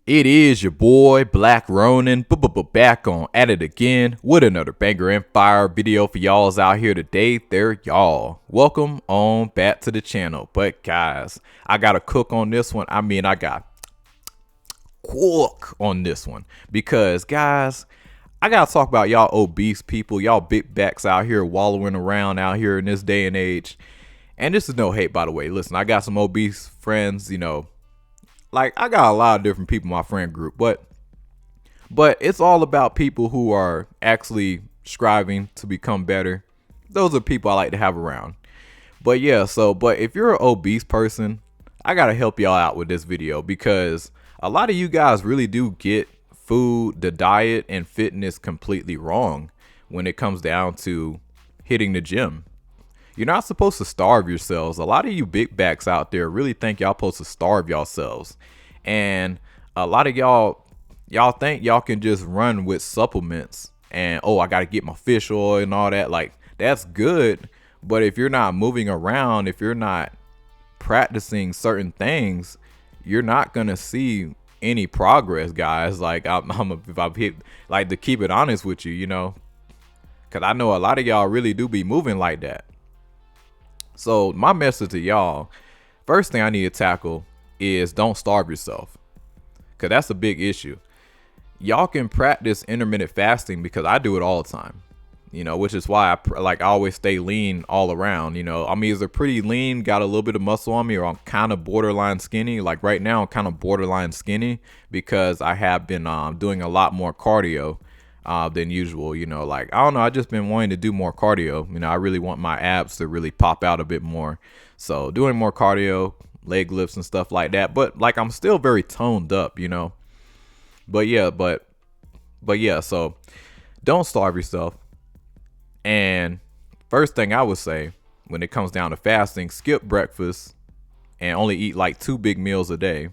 It is your boy Black Ronin, back on at it again with another banger and fire video for y'all's out here today. There y'all. Welcome on back to the channel. But guys, I got to cook on this one. I got cook on this one because guys, I got to talk about y'all obese people, y'all big backs out here wallowing around out here in this day and age. And this is no hate, by the way. Listen, I got some obese friends, like I got a lot of different people in my friend group, but it's all about people who are actually striving to become better. Those are people I like to have around. But yeah, but if you're an obese person, I gotta help y'all out with this video because a lot of you guys really do get food, the diet, and fitness completely wrong when it comes down to hitting the gym. You're not supposed to starve yourselves. A lot of you big backs out there really think y'all supposed to starve yourselves. And a lot of y'all think y'all can just run with supplements and, oh, I got to get my fish oil and all that. Like, that's good. But if you're not moving around, if you're not practicing certain things, you're not going to see any progress, guys. Like, if I hit, like, to keep it honest with you, because I know a lot of y'all really do be moving like that. So my message to y'all, first thing I need to tackle is don't starve yourself, because that's a big issue. Y'all can practice intermittent fasting because I do it all the time, which is why I always stay lean all around. I'm either pretty lean, got a little bit of muscle on me, or I'm kind of borderline skinny. Like right now, I'm kind of borderline skinny because I have been doing a lot more cardio than usual. Like, I don't know, I just been wanting to do more cardio. I really want my abs to really pop out a bit more, so doing more cardio, leg lifts and stuff like that. But like, I'm still very toned up, but yeah, so don't starve yourself. And first thing I would say when it comes down to fasting, skip breakfast and only eat like 2 big meals a day.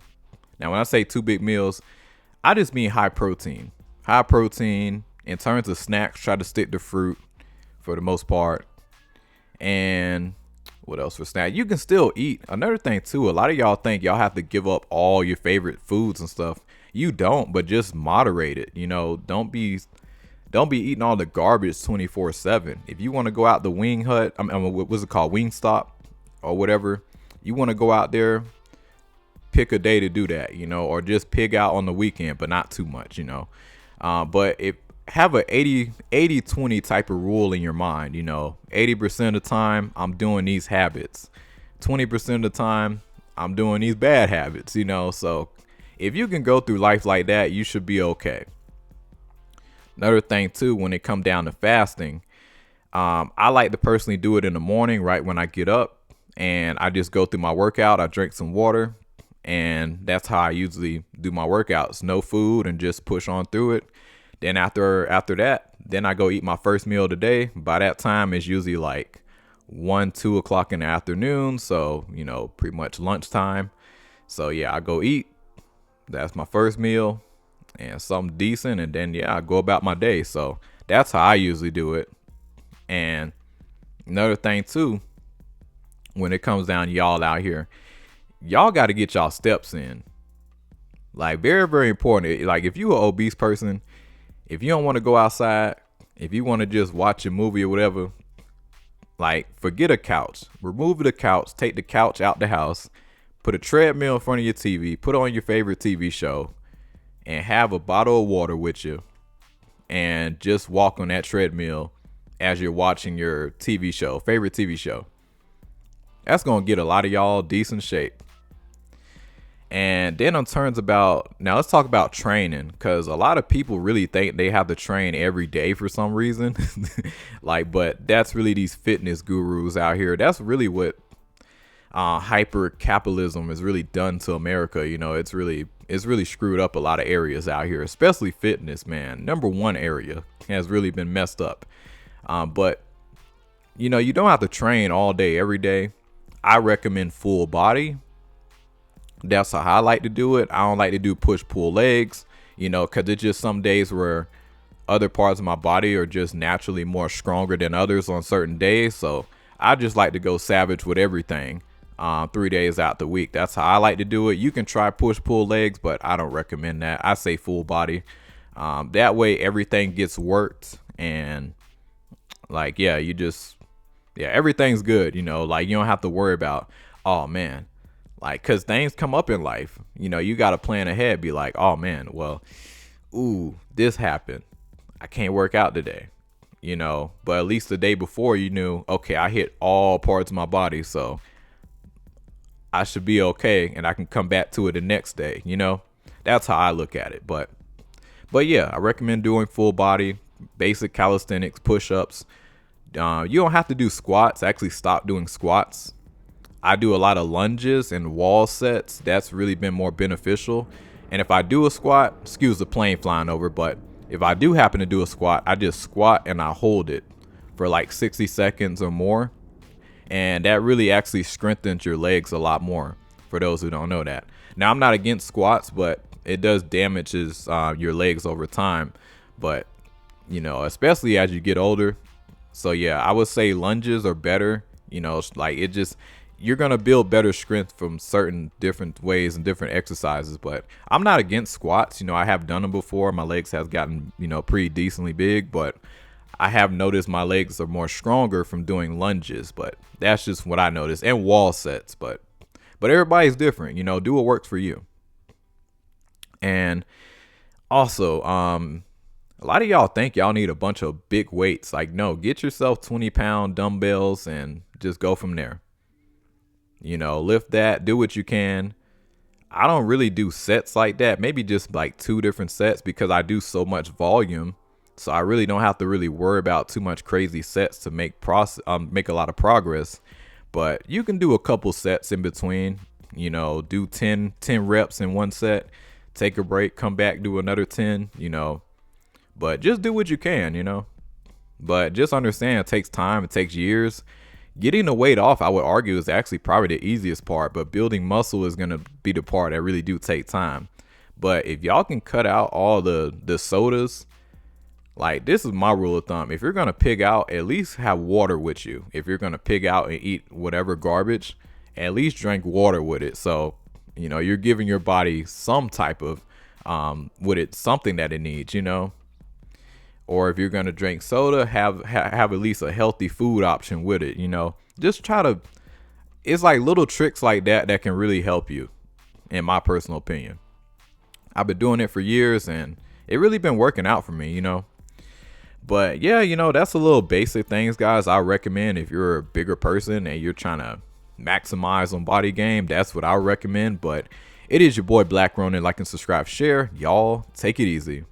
Now when I say 2 big meals, I just mean high protein. In terms of snacks, try to stick to fruit for the most part. And what else for snack? You can still eat. Another thing too, a lot of y'all think y'all have to give up all your favorite foods and stuff. You don't, but just moderate it. Don't be eating all the garbage 24/7. If you want to go out the wing hut, what's it called, wing stop or whatever, you want to go out there, pick a day to do that, or just pig out on the weekend, but not too much, but if have a 80-20 type of rule in your mind. 80% of the time I'm doing these habits, 20% of the time I'm doing these bad habits. So if you can go through life like that, you should be okay. Another thing too, when it come down to fasting, I like to personally do it in the morning, right when I get up, and I just go through my workout. I drink some water, and that's how I usually do my workouts. No food and just push on through it. Then after that, then I go eat my first meal of the day. By that time, it's usually like 1-2 o'clock in the afternoon. So, pretty much lunchtime. So yeah, I go eat. That's my first meal and something decent. And then, yeah, I go about my day. So that's how I usually do it. And another thing too, when it comes down to y'all out here, y'all got to get y'all steps in. Like, very, very important. Like, if you an obese person, if you don't want to go outside, if you want to just watch a movie or whatever, like, forget a couch. Remove the couch. Take the couch out the house. Put a treadmill in front of your TV. Put on your favorite TV show. And have a bottle of water with you. And just walk on that treadmill as you're watching your TV show, favorite TV show. That's going to get a lot of y'all decent shape. And then in terms about, now let's talk about training, because a lot of people really think they have to train every day for some reason. But that's really these fitness gurus out here. That's really what hyper capitalism has really done to America. It's really screwed up a lot of areas out here, especially fitness, man. Number one area has really been messed up. But you don't have to train all day, every day. I recommend full body. That's how I like to do it. I don't like to do push-pull legs, because it's just some days where other parts of my body are just naturally more stronger than others on certain days. So I just like to go savage with everything. 3 days out the week. That's how I like to do it. You can try push pull legs, but I don't recommend that. I say full body. That way everything gets worked, and like, yeah, everything's good. Like, you don't have to worry about, oh man, like, cause things come up in life. You got to plan ahead. Be like, oh man, well, ooh, this happened. I can't work out today. But at least the day before, you knew, okay, I hit all parts of my body, so I should be okay, and I can come back to it the next day. That's how I look at it. But yeah, I recommend doing full body, basic calisthenics, push-ups. You don't have to do squats. I actually stopped doing squats. I do a lot of lunges and wall sets. That's really been more beneficial. And if I do a squat, excuse the plane flying over, but if I do happen to do a squat, I just squat and I hold it for like 60 seconds or more. And that really actually strengthens your legs a lot more, for those who don't know that. Now, I'm not against squats, but it does damages your legs over time. But, especially as you get older. So yeah, I would say lunges are better. Like, you're going to build better strength from certain different ways and different exercises. But I'm not against squats. I have done them before. My legs have gotten, pretty decently big, but I have noticed my legs are more stronger from doing lunges. But that's just what I noticed. And wall sets. But everybody's different. Do what works for you. And also, a lot of y'all think y'all need a bunch of big weights. Like, no, get yourself 20-pound dumbbells and just go from there. Lift that, do what you can. I don't really do sets like that. Maybe just like 2 different sets, because I do so much volume. So I really don't have to really worry about too much crazy sets to make a lot of progress. But you can do a couple sets in between. Do 10 reps in one set, take a break, come back, do another 10, But just do what you can, But just understand, it takes time. It takes years. Getting the weight off, I would argue, is actually probably the easiest part. But building muscle is going to be the part that really do take time. But if y'all can cut out all the sodas, like, this is my rule of thumb. If you're going to pig out, at least have water with you. If you're going to pig out and eat whatever garbage, at least drink water with it. So, you're giving your body some type of, something that it needs, Or if you're going to drink soda, have at least a healthy food option with it, Just try to, it's like little tricks like that can really help you, in my personal opinion. I've been doing it for years, and it really been working out for me, But yeah, that's a little basic things, guys. I recommend if you're a bigger person and you're trying to maximize on body game, that's what I recommend. But it is your boy Black Ronin. Like and subscribe, share. Y'all take it easy.